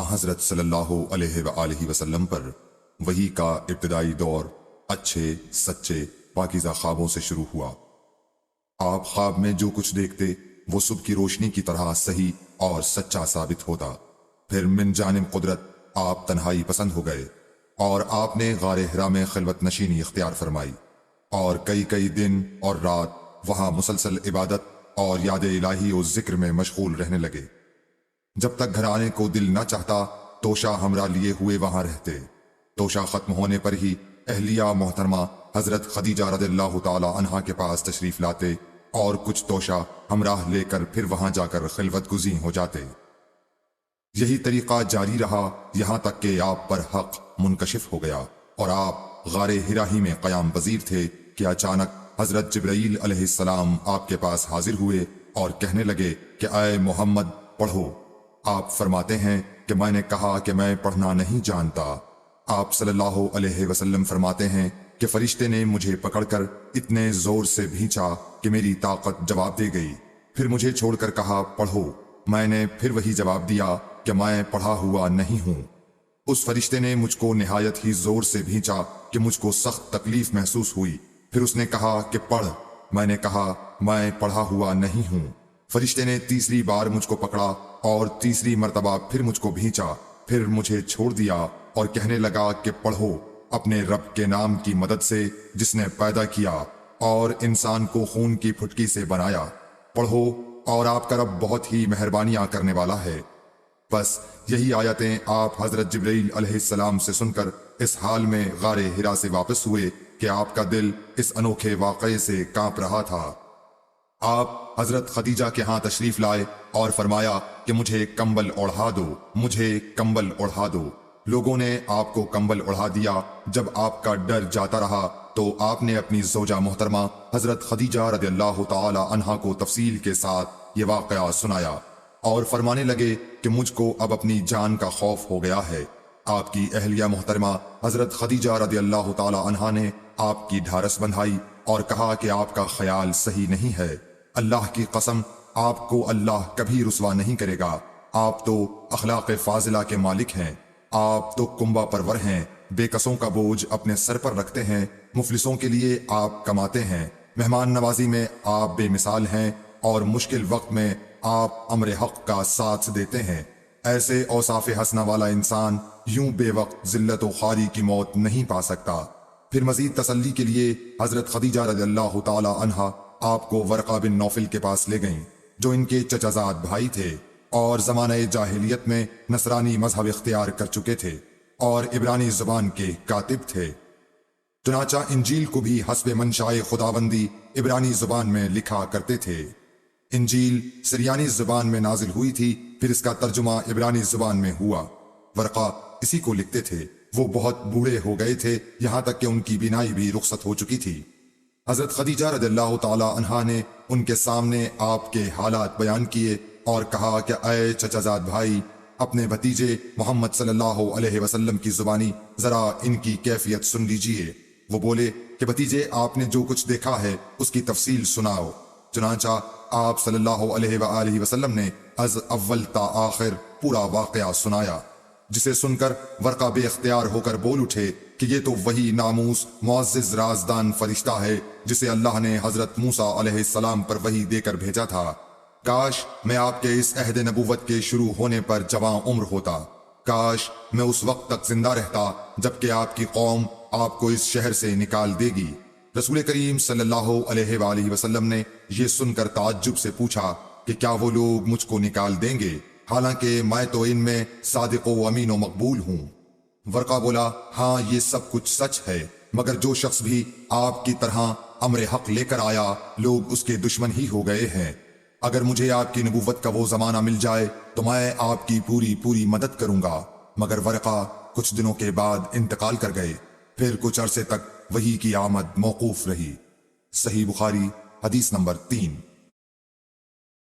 حضرت صلی اللہ علیہ وآلہ وسلم پر وحی کا ابتدائی دور اچھے سچے پاکیزہ خوابوں سے شروع ہوا۔ آپ خواب میں جو کچھ دیکھتے وہ صبح کی روشنی کی طرح صحیح اور سچا ثابت ہوتا۔ پھر من جانب قدرت آپ تنہائی پسند ہو گئے اور آپ نے غار حرا میں خلوت نشینی اختیار فرمائی اور کئی دن اور رات وہاں مسلسل عبادت اور یاد الہی و ذکر میں مشغول رہنے لگے۔ جب تک گھر آنے کو دل نہ چاہتا توشہ ہمراہ لیے ہوئے وہاں رہتے۔ توشہ ختم ہونے پر ہی اہلیہ محترمہ حضرت خدیجہ رضی اللہ تعالی عنہا کے پاس تشریف لاتے اور کچھ توشہ ہمراہ لے کر پھر وہاں جا کر خلوت گزین ہو جاتے۔ یہی طریقہ جاری رہا یہاں تک کہ آپ پر حق منکشف ہو گیا اور آپ غار حرا ہی میں قیام پذیر تھے کہ اچانک حضرت جبرائیل علیہ السلام آپ کے پاس حاضر ہوئے اور کہنے لگے کہ اے محمد پڑھو۔ آپ فرماتے ہیں کہ میں نے کہا کہ میں پڑھنا نہیں جانتا۔ آپ صلی اللہ علیہ وسلم فرماتے ہیں کہ فرشتے نے مجھے پکڑ کر اتنے زور سے بھینچا کہ میری طاقت جواب دے گئی۔ پھر مجھے چھوڑ کر کہا پڑھو۔ میں نے پھر وہی جواب دیا کہ میں پڑھا ہوا نہیں ہوں۔ اس فرشتے نے مجھ کو نہایت ہی زور سے بھینچا کہ مجھ کو سخت تکلیف محسوس ہوئی۔ پھر اس نے کہا کہ پڑھ۔ میں نے کہا میں پڑھا ہوا نہیں ہوں۔ فرشتے نے تیسری بار مجھ کو پکڑا اور تیسری مرتبہ پھر مجھ کو بھینچا، پھر مجھے چھوڑ دیا اور کہنے لگا کہ پڑھو اپنے رب کے نام کی مدد سے جس نے پیدا کیا اور انسان کو خون کی پھٹکی سے بنایا۔ پڑھو اور آپ کا رب بہت ہی مہربانیاں کرنے والا ہے۔ بس یہی آیتیں آپ حضرت جبرائیل علیہ السلام سے سن کر اس حال میں غار حرا سے واپس ہوئے کہ آپ کا دل اس انوکھے واقعے سے کانپ رہا تھا۔ آپ حضرت خدیجہ کے ہاں تشریف لائے اور فرمایا کہ مجھے کمبل اوڑھا دو، مجھے کمبل اوڑھا دو۔ لوگوں نے آپ کو کمبل اوڑھا دیا۔ جب آپ کا ڈر جاتا رہا تو آپ نے اپنی زوجہ محترمہ حضرت خدیجہ رضی اللہ تعالی عنہا کو تفصیل کے ساتھ یہ واقعہ سنایا اور فرمانے لگے کہ مجھ کو اب اپنی جان کا خوف ہو گیا ہے۔ آپ کی اہلیہ محترمہ حضرت خدیجہ رضی اللہ تعالی عنہا نے آپ کی ڈھارس بندھائی اور کہا کہ آپ کا خیال صحیح نہیں ہے۔ اللہ کی قسم آپ کو اللہ کبھی رسوا نہیں کرے گا۔ آپ تو اخلاق فاضلہ کے مالک ہیں۔ آپ تو کنبہ پرور ہیں، بے کسوں کا بوجھ اپنے سر پر رکھتے ہیں، مفلسوں کے لیے آپ کماتے ہیں، مہمان نوازی میں آپ بے مثال ہیں اور مشکل وقت میں آپ امر حق کا ساتھ دیتے ہیں۔ ایسے اوصاف حسنہ والا انسان یوں بے وقت ذلت و خواری کی موت نہیں پا سکتا۔ پھر مزید تسلی کے لیے حضرت خدیجہ رضی اللہ تعالی عنہا آپ کو ورقہ بن نوفل کے پاس لے گئیں جو ان کے چچا زاد بھائی تھے اور زمانہ جاہلیت میں نصرانی مذہب اختیار کر چکے تھے اور عبرانی زبان کے کاتب تھے۔ چنانچہ انجیل کو بھی حسب منشائے خداوندی عبرانی زبان میں لکھا کرتے تھے۔ انجیل سریانی زبان میں نازل ہوئی تھی، پھر اس کا ترجمہ عبرانی زبان میں ہوا۔ ورقہ اسی کو لکھتے تھے۔ وہ بہت بوڑھے ہو گئے تھے، یہاں تک کہ ان کی بینائی بھی رخصت ہو چکی تھی۔ حضرت خدیجہ رضی اللہ تعالی عنہا نے ان کے سامنے آپ کے حالات بیان کیے اور کہا کہ اے چچا زاد بھائی، اپنے بھتیجے محمد صلی اللہ علیہ وسلم کی زبانی ذرا ان کی کیفیت سن لیجئے۔ وہ بولے کہ بھتیجے آپ نے جو کچھ دیکھا ہے اس کی تفصیل سناؤ۔ چنانچہ آپ صلی اللہ علیہ وآلہ وسلم نے از اول تا آخر پورا واقعہ سنایا، جسے سن کر ورقہ بے اختیار ہو کر بول اٹھے کہ یہ تو وہی ناموس معزز رازدان فرشتہ ہے جسے اللہ نے حضرت موسیٰ علیہ السلام پر وحی دے کر بھیجا تھا۔ کاش میں آپ کے اس عہد نبوت کے شروع ہونے پر جوان عمر ہوتا۔ کاش میں اس وقت تک زندہ رہتا جبکہ آپ کی قوم آپ کو اس شہر سے نکال دے گی۔ رسول کریم صلی اللہ علیہ وآلہ وسلم نے یہ سن کر تعجب سے پوچھا کہ کیا وہ لوگ مجھ کو نکال دیں گے، حالانکہ میں تو ان میں صادق و امین و مقبول ہوں۔ ورقہ بولا ہاں یہ سب کچھ سچ ہے، مگر جو شخص بھی آپ کی طرح امر حق لے کر آیا لوگ اس کے دشمن ہی ہو گئے ہیں۔ اگر مجھے آپ کی نبوت کا وہ زمانہ مل جائے تو میں آپ کی پوری مدد کروں گا۔ مگر ورقہ کچھ دنوں کے بعد انتقال کر گئے۔ پھر کچھ عرصے تک وحی کی آمد موقوف رہی۔ صحیح بخاری حدیث نمبر 3۔